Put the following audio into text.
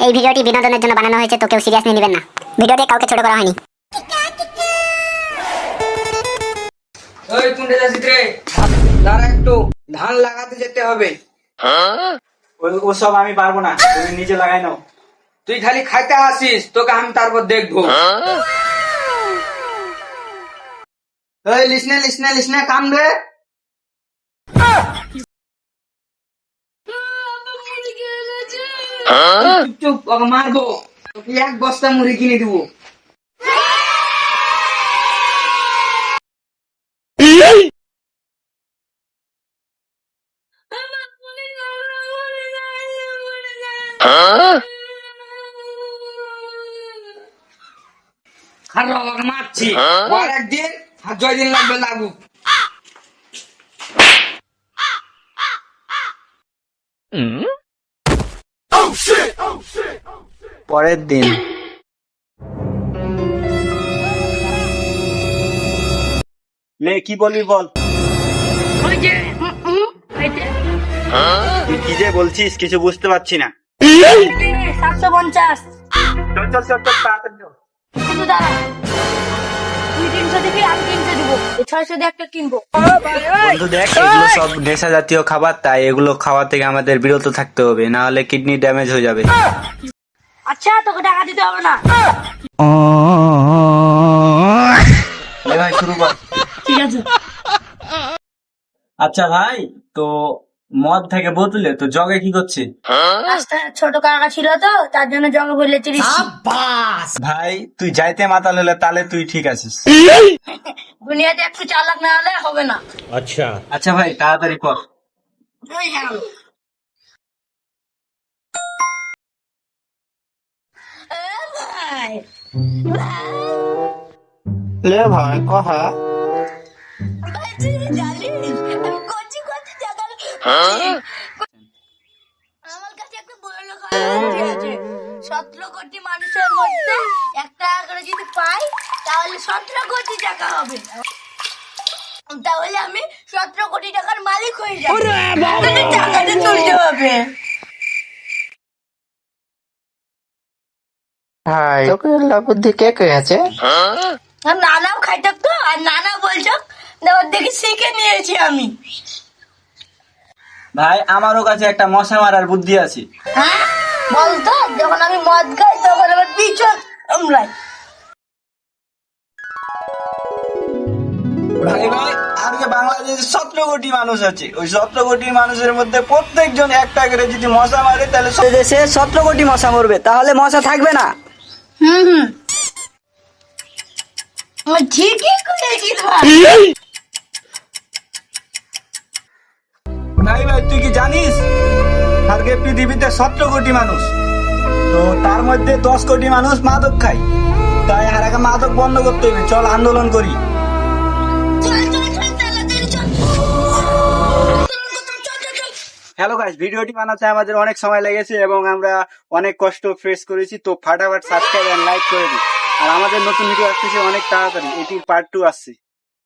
এই ভিডিওটি বিনোদনের জন্য বানানো হয়েছে, তো কেউ সিরিয়াসলি নেবেন না। ভিডিওতে কাউকে ছোট করা হয়নি। ওই কোনটা যাচ্ছিস রে? দাঁড়া একটু, ধান লাগাতে যেতে হবে। ওসব আমি পারবো না, তুমি নিজে লাগাই নাও। তুই খালি খাইতে আসিস, তোকে আমি তারপর দেখবো। ওই লিসনে লিসনে লিসনে কাম রে। চুপ চুপ, ওকে মারবো। তোকে এক বস্তা মুড়ি কিনে দিবো। খারাপ ওকে মারছি, আর একদিন আর 6 দিন লাগবে লাগুক। পরের দিন লে, কি বলবি বল। তুই কি যে বলছিস কিছু বুঝতে পারছি না। 750 চল চল চল চল, তাড়াতাড়ি চল। কিন্তু দাঁড়া, তুই 300 দিবি, আমি 300 দিব, 600 দিয়ে একটা কিনবো। বন্ধু দেখ, এগুলো সব নেশা জাতীয় খাবার, তাই এগুলো খাওয়া থেকে আমাদের বিরত থাকতে হবে, না হলে কিডনি ড্যামেজ হয়ে যাবে। আচ্ছা, তোকে টাকা দিতে হবে না। লে ভাই, শুরু কর। ঠিক আছে। আচ্ছা ভাই, তো মদ থেকে বোতলে তো জগে কি করছে? রাস্তায় ছোট কাকা ছিল তো, তার জন্য জঙ্গে বলে চিনিস। ভাই তুই যাইতে মাতাল হলে তাহলে তুই ঠিক আছিস। দুনিয়াতে একটু চালাক না হলে হবে না। আচ্ছা ভাই, তাড়াতাড়ি কর। ওই হ্যাঁ। ভাই লে ভাই, কহা। ভাই, তুই জানিস আমি কচি কচি টাকা আমার কাছে একটা বড় লোক আছে। 17 কোটি মানুষের মধ্যে 1 টাকা করে যদি পাই, তাহলে 17 কোটি টাকা হবে। তাহলে আমি 17 কোটি টাকার মালিক হয়ে যাবো। তাহলে টাকাটা তুলতে হবে। ভাই তোকে বুদ্ধি কে করেছে? আর নানাও খাইতো তো, আর নানা বলছো ওর দেখে শিখে নিয়েছি আমি। ভাই আমারও কাছে একটা মশা মারার বুদ্ধি আছে। হ্যাঁ বলতো, যখন আমি মদ খাই তখন আমার পিছন আমরাই। ভাই ভাই, আজকে বাংলাদেশে 17 কোটি মানুষ আছে, ওই 17 কোটি মানুষের মধ্যে প্রত্যেকজন একটা করে যদি মশা মারে, তাহলে দেশে 17 কোটি মশা মরবে, তাহলে মশা থাকবে না। হুম, আমি ঠিকই করেছি ভাই। ভাই ভাই, তুই কি জানিস আজকে পৃথিবীতে 17 কোটি মানুষ, তো তার মধ্যে 10 কোটি মানুষ মাদক খায়, তাই আর আগে মাদক বন্ধ করতে হবে। চল আন্দোলন করি। চল চল চল, তাড়াতাড়ি চল। হ্যালো গাইস, ভিডিওটি বানাতে আমাদের অনেক সময় লেগেছে এবং আমরা অনেক কষ্ট ফেস করেছি, তো ফাটাফাট সাবস্ক্রাইব এন্ড লাইক করে দিই। আর আমাদের নতুন ভিডিও আসতেছে অনেক তাড়াতাড়ি, এটির পার্ট 2 আসছে।